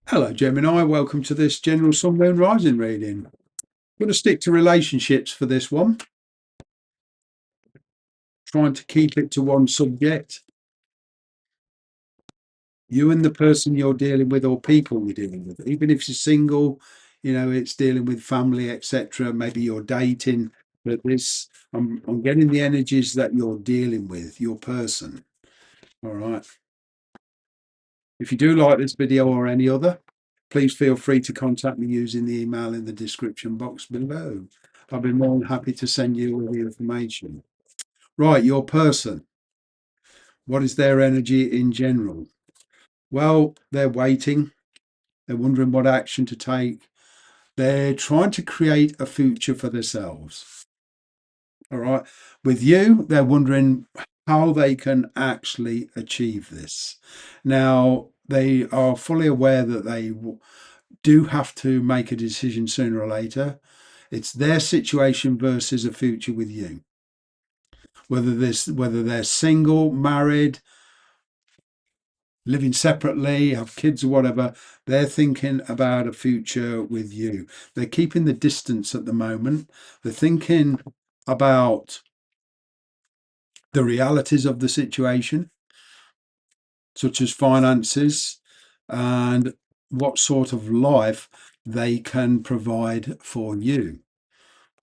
Hello, Gemini. Welcome to this general sun, moon, rising reading. I'm going to stick to relationships for this one, trying to keep it to one subject. You and the person you're dealing with, or people you're dealing with, even if you're single, it's dealing with family, etc. Maybe you're dating, but I'm getting the energies that you're dealing with, your person. All right. If you do like this video or any other, please feel free to contact me using the email in the description box below. I'll be more than happy to send you all the information. Right, your person. What is their energy in general? Well, they're waiting. They're wondering what action to take. They're trying to create a future for themselves. All right. With you, they're wondering how they can actually achieve this. Now, they are fully aware that they do have to make a decision sooner or later. It's their situation versus a future with you. Whether they're single, married, living separately, have kids or whatever, they're thinking about a future with you. They're keeping the distance at the moment. They're thinking about the realities of the situation, such as finances and what sort of life they can provide for you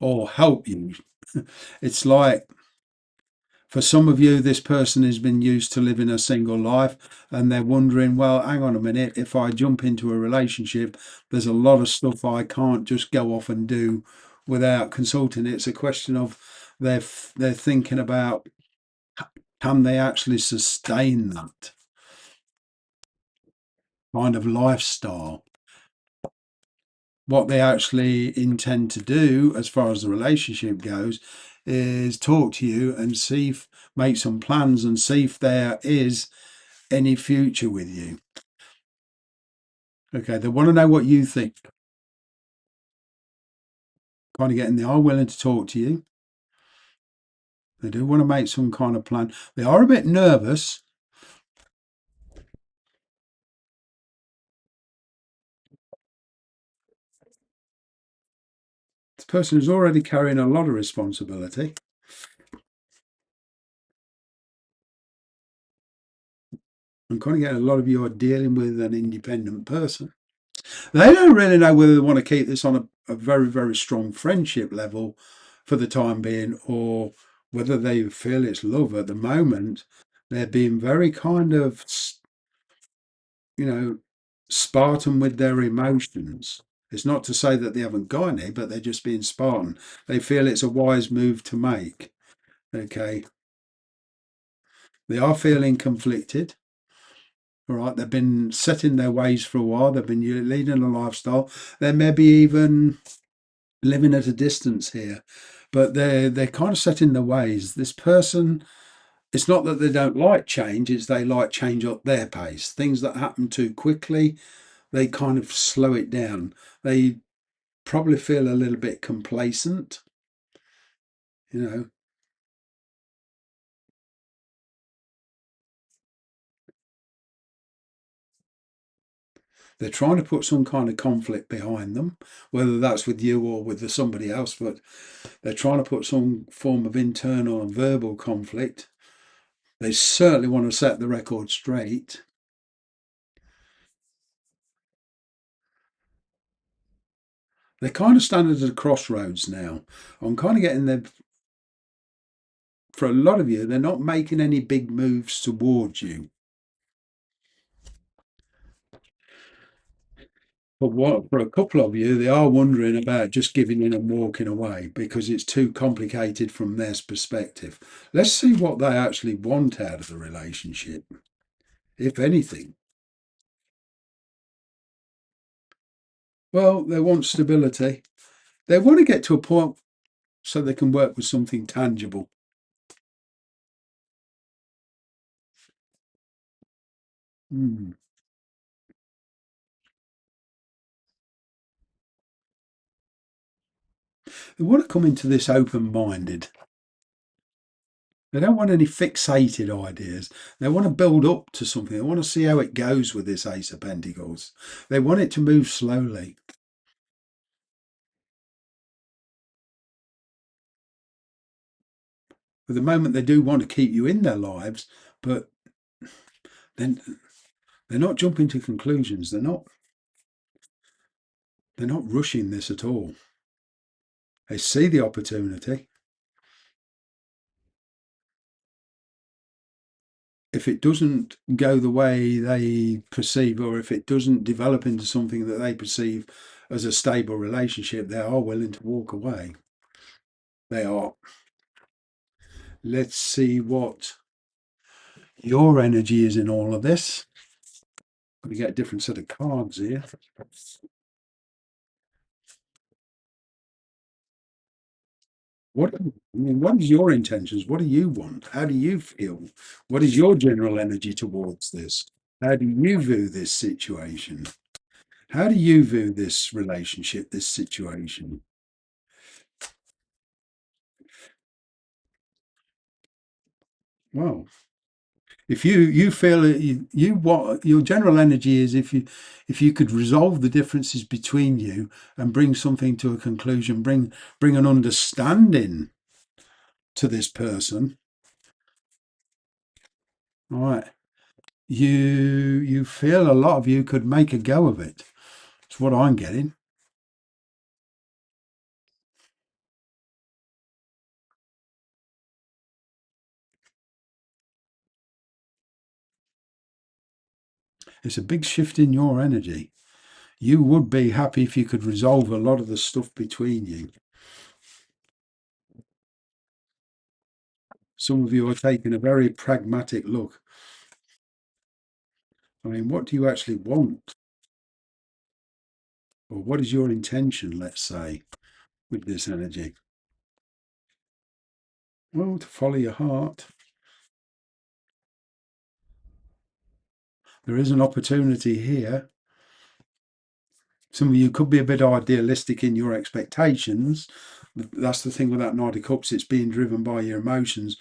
or help you. It's like for some of you, this person has been used to living a single life and they're wondering, well, hang on a minute, if I jump into a relationship, there's a lot of stuff I can't just go off and do without consulting. It's a question of they're thinking about, can they actually sustain that kind of lifestyle? What they actually intend to do as far as the relationship goes is talk to you and see if make some plans and see if there is any future with you. Okay, they want to know what you think. Kind of getting they are willing to talk to you. They do want to make some kind of plan. They are a bit nervous. This person is already carrying a lot of responsibility. I'm kind of getting a lot of you are dealing with an independent person. They don't really know whether they want to keep this on a very, very strong friendship level for the time being or whether they feel it's love at the moment. They're being very kind of, you know, Spartan with their emotions. It's not to say that they haven't got any, but they're just being Spartan. They feel it's a wise move to make. Okay. They are feeling conflicted. All right. They've been set in their ways for a while. They've been leading a lifestyle. They may be even living at a distance here, but they're kind of set in their ways. This person, it's not that they don't like change, it's they like change at their pace. Things that happen too quickly, they kind of slow it down. They probably feel a little bit complacent, you know. They're trying to put some kind of conflict behind them, whether that's with you or with somebody else, but they're trying to put some form of internal and verbal conflict. They certainly want to set the record straight. They're kind of standing at a crossroads now. I'm kind of getting them, for a lot of you, they're not making any big moves towards you. But what for a couple of you, they are wondering about just giving in and walking away because it's too complicated from their perspective. Let's see what they actually want out of the relationship, if anything. Well, they want stability. They want to get to a point so they can work with something tangible. Hmm. They want to come into this open minded. They don't want any fixated ideas. They want to build up to something. They want to see how it goes with this Ace of Pentacles. They want it to move slowly. At the moment, they do want to keep you in their lives, but then they're not jumping to conclusions. They're not rushing this at all. They see the opportunity. If it doesn't go the way they perceive, or if it doesn't develop into something that they perceive as a stable relationship, they are willing to walk away. They are. Let's see what your energy is in all of this. We get a different set of cards here. What is your intentions? What do you want? How do you feel? What is your general energy towards this? How do you view this situation? How do you view this relationship, this situation? Well, if you feel that you what your general energy is, if you could resolve the differences between you and bring something to a conclusion, bring an understanding to this person, all right, you feel a lot of you could make a go of it. That's what I'm getting. It's a big shift in your energy. You would be happy if you could resolve a lot of the stuff between you. Some of you are taking a very pragmatic look. I mean, what do you actually want? Or what is your intention, let's say, with this energy? Well, to follow your heart. There is an opportunity here. Some of you could be a bit idealistic in your expectations. That's the thing with that Knight of Cups. It's being driven by your emotions.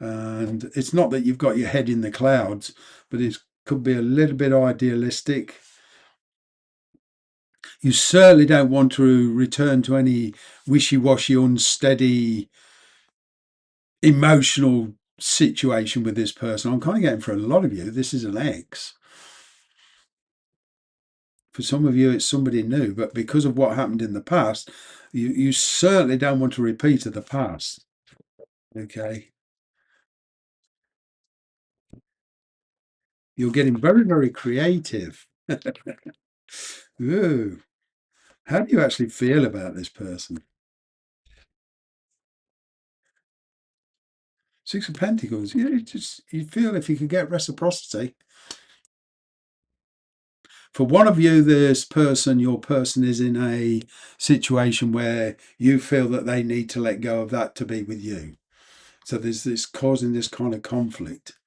And it's not that you've got your head in the clouds, but it could be a little bit idealistic. You certainly don't want to return to any wishy-washy, unsteady, emotional situation with this person. I'm kind of getting for a lot of you, this is an ex. For some of you, it's somebody new, but because of what happened in the past, you certainly don't want to repeat of the past. Okay. You're getting very, very creative. Ooh. How do you actually feel about this person? Six of Pentacles. You feel if you could get reciprocity. For one of you, your person is in a situation where you feel that they need to let go of that to be with you. So there's this causing this kind of conflict.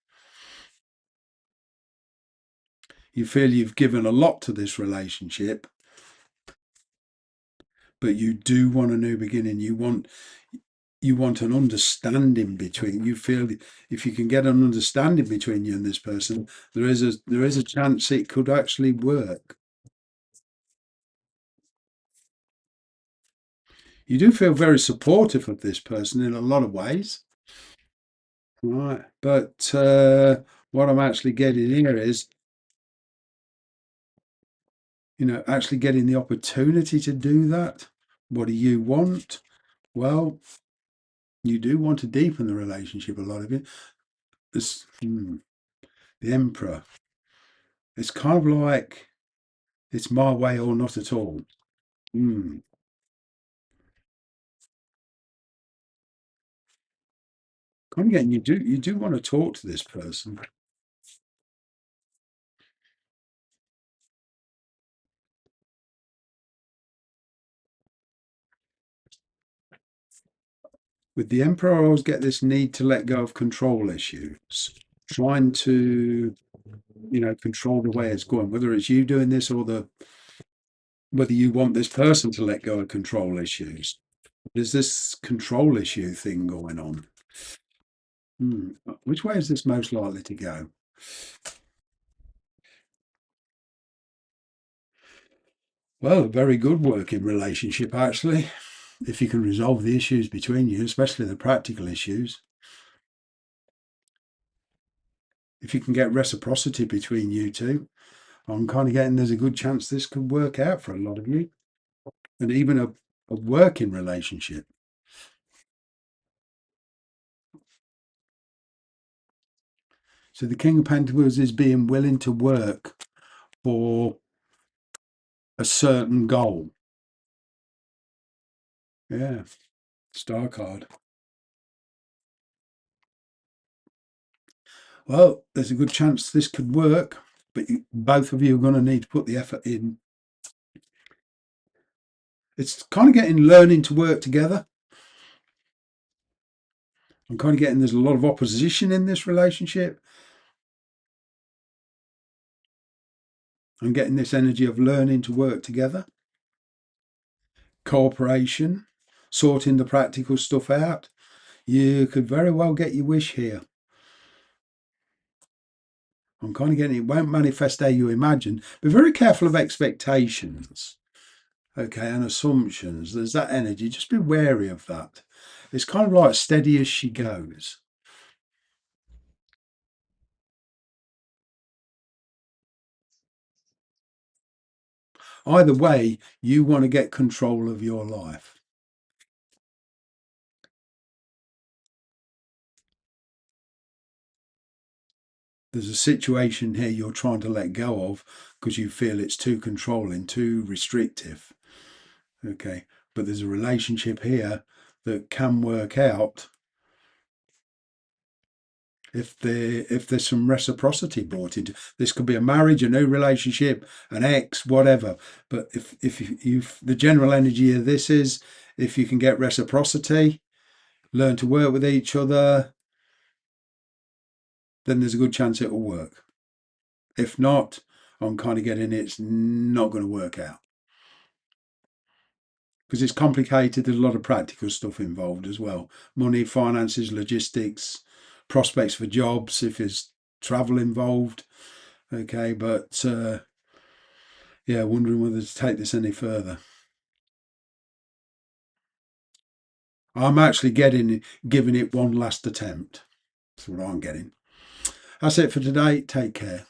You feel you've given a lot to this relationship, but you do want a new beginning. You want an understanding between you. Feel if you can get an understanding between you and this person, there is a chance it could actually work. You do feel very supportive of this person in a lot of ways, right? But what I'm actually getting here is, actually getting the opportunity to do that. What do you want? Well, you do want to deepen the relationship, a lot of you. The Emperor. It's kind of like it's my way or not at all. Mm. Kind of getting you do want to talk to this person. With the Emperor, I always get this need to let go of control issues, trying to, control the way it's going, whether it's you doing this or whether you want this person to let go of control issues. There's this control issue thing going on. Which way is this most likely to go? Well, a very good working relationship, actually, if you can resolve the issues between you, especially the practical issues. If you can get reciprocity between you two, I'm kind of getting there's a good chance this could work out for a lot of you. And even a working relationship. So the King of Pentacles is being willing to work for a certain goal. Yeah, star card. Well, there's a good chance this could work, but both of you are going to need to put the effort in. It's kind of getting learning to work together. I'm kind of getting there's a lot of opposition in this relationship. I'm getting this energy of learning to work together, cooperation, sorting the practical stuff out. You could very well get your wish here. I'm kind of getting it won't manifest how you imagine. Be very careful of expectations, okay, and assumptions. There's that energy. Just be wary of that. It's kind of like steady as she goes. Either way, you want to get control of your life. There's a situation here you're trying to let go of because you feel it's too controlling, too restrictive. Okay. But there's a relationship here that can work out if there's some reciprocity brought into this. Could be a marriage, a new relationship, an ex, whatever. But if you the general energy of this is if you can get reciprocity, learn to work with each other, then there's a good chance it will work. If not, I'm kind of getting it's not going to work out because it's complicated. There's a lot of practical stuff involved as well: money, finances, logistics, prospects for jobs. If there's travel involved, okay. But yeah, wondering whether to take this any further. I'm actually giving it one last attempt. That's what I'm getting. That's it for today. Take care.